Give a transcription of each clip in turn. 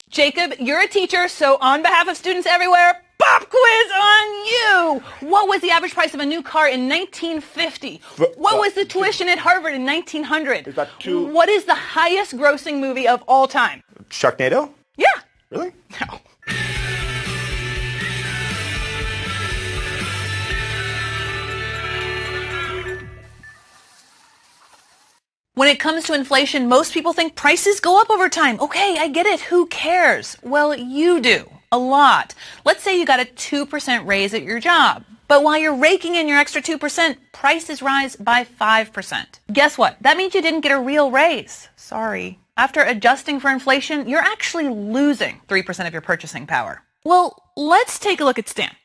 Jacob, you're a teacher, so on behalf of students everywhere, pop quiz on you! What was the average price of a new car in 1950? What was the tuition at Harvard in 1900? What is the highest grossing movie of all time? Sharknado? Yeah. Really? No. When it comes to inflation, most people think prices go up over time. Okay, I get it. Who cares? Well, you do. A lot. Let's say you got a 2% raise at your job. But while you're raking in your extra 2%, prices rise by 5%. Guess what? That means you didn't get a real raise. Sorry. After adjusting for inflation, you're actually losing 3% of your purchasing power. Well, let's take a look at Stan.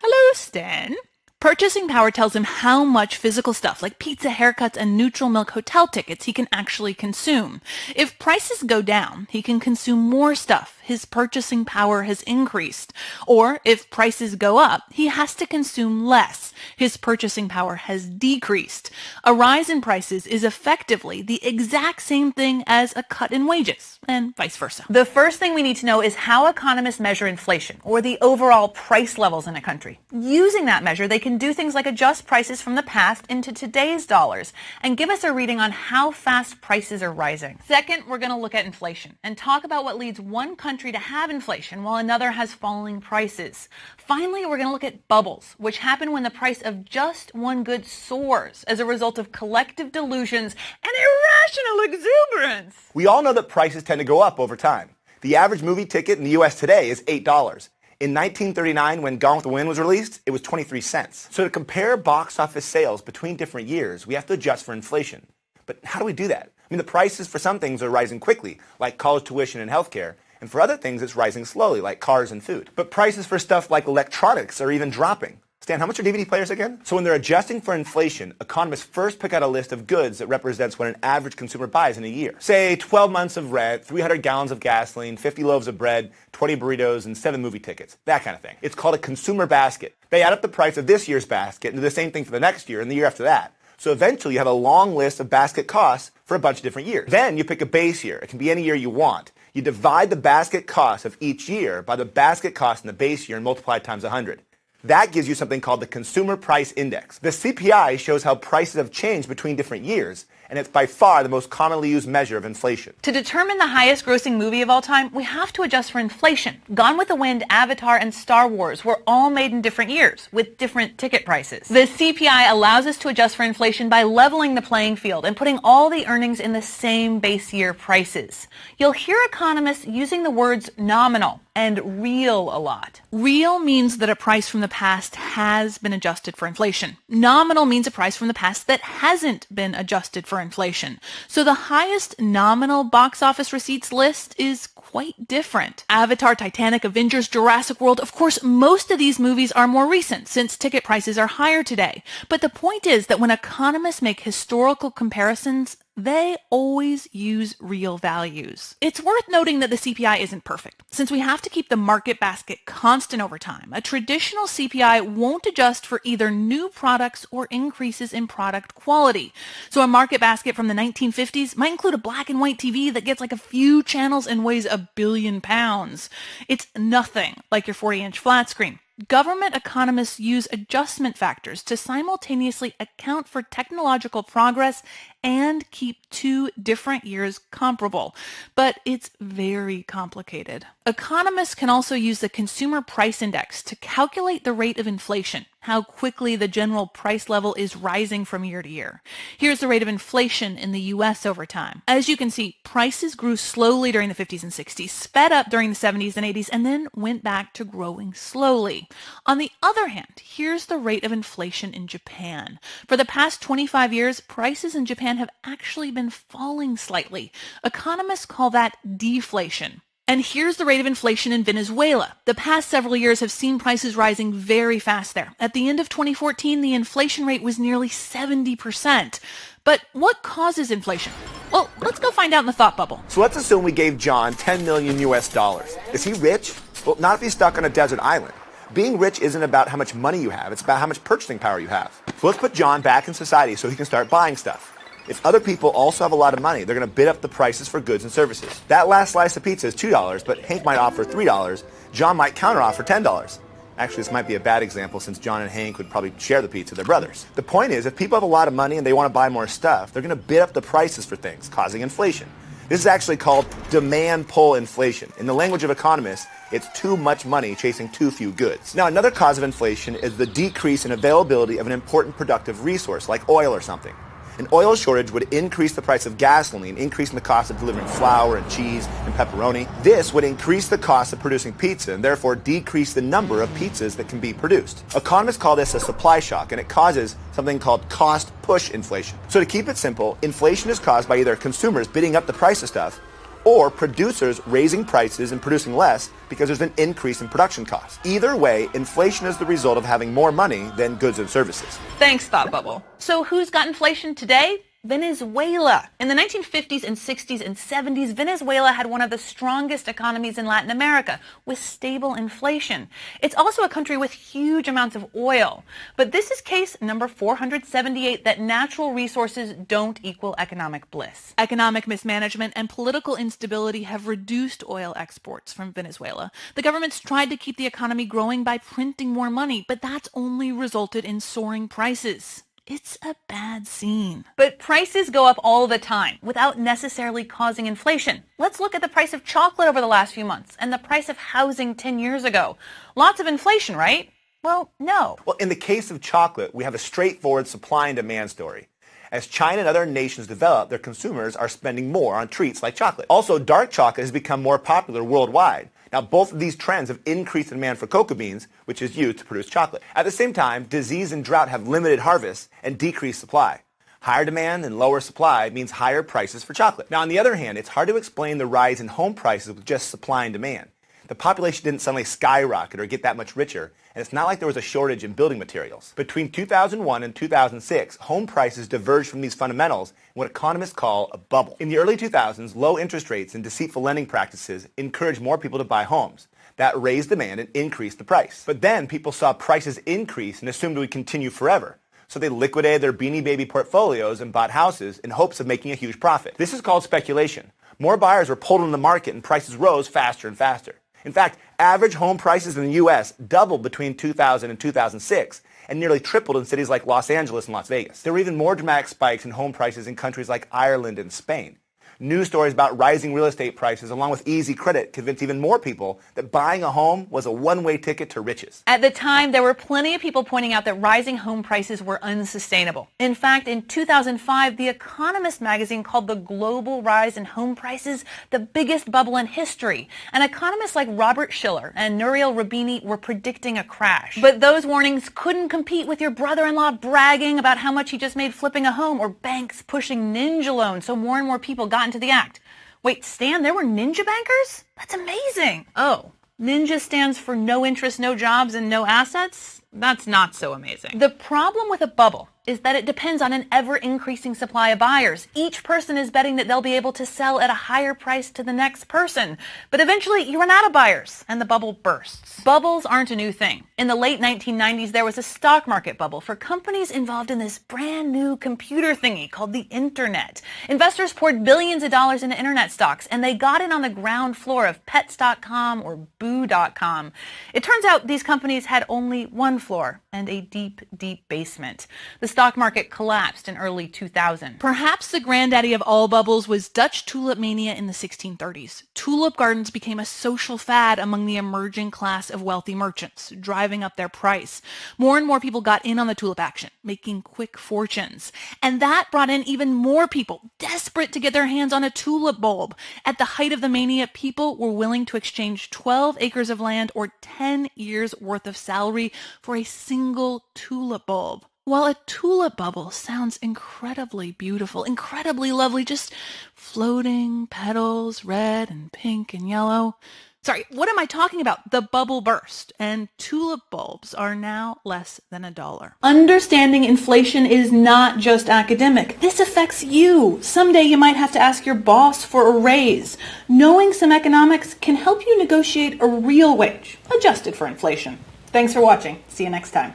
Hello, Stan. Purchasing power tells him how much physical stuff like pizza, haircuts, and neutral milk hotel tickets he can actually consume. If prices go down, he can consume more stuff. His purchasing power has increased. Or if prices go up, he has to consume less. His purchasing power has decreased. A rise in prices is effectively the exact same thing as a cut in wages, and vice versa. The first thing we need to know is how economists measure inflation, or the overall price levels in a country. Using that measure, they can do things like adjust prices from the past into today's dollars and give us a reading on how fast prices are rising. Second, we're going to look at inflation and talk about what leads one country to have inflation while another has falling prices. Finally, we're going to look at bubbles, which happen when the price of just one good soars as a result of collective delusions and irrational exuberance. We all know that prices tend to go up over time. The average movie ticket in the U.S. today is $8. In 1939, when Gone with the Wind was released, it was 23 cents. So to compare box office sales between different years, we have to adjust for inflation. But how do we do that? I mean, the prices for some things are rising quickly, like college tuition and healthcare, and for other things it's rising slowly, like cars and food. But prices for stuff like electronics are even dropping. Stan, how much are DVD players again? So when they're adjusting for inflation, economists first pick out a list of goods that represents what an average consumer buys in a year. Say 12 months of rent, 300 gallons of gasoline, 50 loaves of bread, 20 burritos, and 7 movie tickets. That kind of thing. It's called a consumer basket. They add up the price of this year's basket and do the same thing for the next year and the year after that. So eventually you have a long list of basket costs for a bunch of different years. Then you pick a base year. It can be any year you want. You divide the basket cost of each year by the basket cost in the base year and multiply it times 100. That gives you something called the Consumer Price Index. The CPI shows how prices have changed between different years, and it's by far the most commonly used measure of inflation. To determine the highest grossing movie of all time, we have to adjust for inflation. Gone with the Wind, Avatar, and Star Wars were all made in different years, with different ticket prices. The CPI allows us to adjust for inflation by leveling the playing field and putting all the earnings in the same base year prices. You'll hear economists using the words nominal and real a lot. Real means that a price from the past has been adjusted for inflation. Nominal means a price from the past that hasn't been adjusted for inflation. So the highest nominal box office receipts list is quite different. Avatar, Titanic, Avengers, Jurassic World, of course, most of these movies are more recent since ticket prices are higher today. But the point is that when economists make historical comparisons, they always use real values. It's worth noting that the CPI isn't perfect. Since we have to keep the market basket constant over time, a traditional CPI won't adjust for either new products or increases in product quality. So a market basket from the 1950s might include a black and white TV that gets like a few channels and weighs 1 billion pounds. It's nothing like your 40-inch flat screen. Government economists use adjustment factors to simultaneously account for technological progress and keep two different years comparable. But it's very complicated. Economists can also use the Consumer Price Index to calculate the rate of inflation, how quickly the general price level is rising from year to year. Here's the rate of inflation in the U.S. over time. As you can see, prices grew slowly during the 50s and 60s, sped up during the 70s and 80s, and then went back to growing slowly. On the other hand, here's the rate of inflation in Japan. For the past 25 years, prices in Japan have actually been falling slightly. Economists call that deflation. And here's the rate of inflation in Venezuela. The past several years have seen prices rising very fast there. At the end of 2014, the inflation rate was nearly 70%. But what causes inflation? Well, let's go find out in the thought bubble. So let's assume we gave John 10 million US dollars. Is he rich? Well, not if he's stuck on a desert island. Being rich isn't about how much money you have. It's about how much purchasing power you have. So let's put John back in society so he can start buying stuff. If other people also have a lot of money, they're going to bid up the prices for goods and services. That last slice of pizza is $2, but Hank might offer $3. John might counteroffer $10. Actually, this might be a bad example since John and Hank would probably share the pizza, they're brothers. The point is, if people have a lot of money and they want to buy more stuff, they're going to bid up the prices for things, causing inflation. This is actually called demand pull inflation. In the language of economists, it's too much money chasing too few goods. Now, another cause of inflation is the decrease in availability of an important productive resource, like oil or something. An oil shortage would increase the price of gasoline, increasing the cost of delivering flour and cheese and pepperoni. This would increase the cost of producing pizza and therefore decrease the number of pizzas that can be produced. Economists call this a supply shock, and it causes something called cost push inflation. So to keep it simple, inflation is caused by either consumers bidding up the price of stuff or producers raising prices and producing less because there's an increase in production costs. Either way, inflation is the result of having more money than goods and services. Thanks, Thought Bubble. So who's got inflation today? Venezuela. In the 1950s and 60s and 70s, Venezuela had one of the strongest economies in Latin America with stable inflation. It's also a country with huge amounts of oil. But this is case number 478 that natural resources don't equal economic bliss. Economic mismanagement and political instability have reduced oil exports from Venezuela. The government's tried to keep the economy growing by printing more money, but that's only resulted in soaring prices. It's a bad scene. But prices go up all the time without necessarily causing inflation. Let's look at the price of chocolate over the last few months and the price of housing 10 years ago. Lots of inflation, right? Well, no. Well, in the case of chocolate, we have a straightforward supply and demand story. As China and other nations develop, their consumers are spending more on treats like chocolate. Also, dark chocolate has become more popular worldwide. Now, both of these trends have increased the demand for cocoa beans, which is used to produce chocolate. At the same time, disease and drought have limited harvests and decreased supply. Higher demand and lower supply means higher prices for chocolate. Now, on the other hand, it's hard to explain the rise in home prices with just supply and demand. The population didn't suddenly skyrocket or get that much richer, and it's not like there was a shortage in building materials. Between 2001 and 2006, home prices diverged from these fundamentals in what economists call a bubble. In the early 2000s, low interest rates and deceitful lending practices encouraged more people to buy homes. That raised demand and increased the price. But then people saw prices increase and assumed it would continue forever. So they liquidated their Beanie Baby portfolios and bought houses in hopes of making a huge profit. This is called speculation. More buyers were pulled into the market and prices rose faster and faster. In fact, average home prices in the U.S. doubled between 2000 and 2006 and nearly tripled in cities like Los Angeles and Las Vegas. There were even more dramatic spikes in home prices in countries like Ireland and Spain. News stories about rising real estate prices along with easy credit convinced even more people that buying a home was a one-way ticket to riches. At the time, there were plenty of people pointing out that rising home prices were unsustainable. In fact, in 2005, The Economist magazine called the global rise in home prices the biggest bubble in history. And economists like Robert Shiller and Nouriel Roubini were predicting a crash. But those warnings couldn't compete with your brother-in-law bragging about how much he just made flipping a home or banks pushing ninja loans so more and more people got into the act. Wait, Stan, there were ninja bankers? That's amazing. Oh, ninja stands for no interest, no jobs, and no assets? That's not so amazing. The problem with a bubble is that it depends on an ever-increasing supply of buyers. Each person is betting that they'll be able to sell at a higher price to the next person. But eventually, you run out of buyers, and the bubble bursts. Bubbles aren't a new thing. In the late 1990s, there was a stock market bubble for companies involved in this brand new computer thingy called the Internet. Investors poured billions of dollars into Internet stocks, and they got in on the ground floor of Pets.com or Boo.com. It turns out these companies had only one floor and a deep, deep basement. The stock market collapsed in early 2000. Perhaps the granddaddy of all bubbles was Dutch tulip mania in the 1630s. Tulip gardens became a social fad among the emerging class of wealthy merchants, driving up their price. More and more people got in on the tulip action, making quick fortunes. And that brought in even more people, desperate to get their hands on a tulip bulb. At the height of the mania, people were willing to exchange 12 acres of land or 10 years' worth of salary for a single tulip bulb. While a tulip bubble sounds incredibly beautiful, incredibly lovely, just floating petals, red and pink and yellow. Sorry, what am I talking about? The bubble burst, and tulip bulbs are now less than $1. Understanding inflation is not just academic. This affects you. Someday you might have to ask your boss for a raise. Knowing some economics can help you negotiate a real wage, adjusted for inflation. Thanks for watching. See you next time.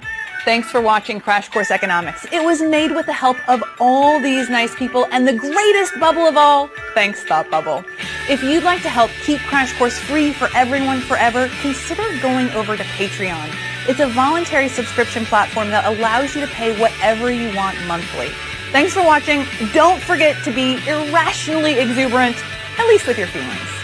Thanks for watching Crash Course Economics. It was made with the help of all these nice people and the greatest bubble of all, thanks Thought Bubble. If you'd like to help keep Crash Course free for everyone forever, consider going over to Patreon. It's a voluntary subscription platform that allows you to pay whatever you want monthly. Thanks for watching. Don't forget to be irrationally exuberant, at least with your feelings.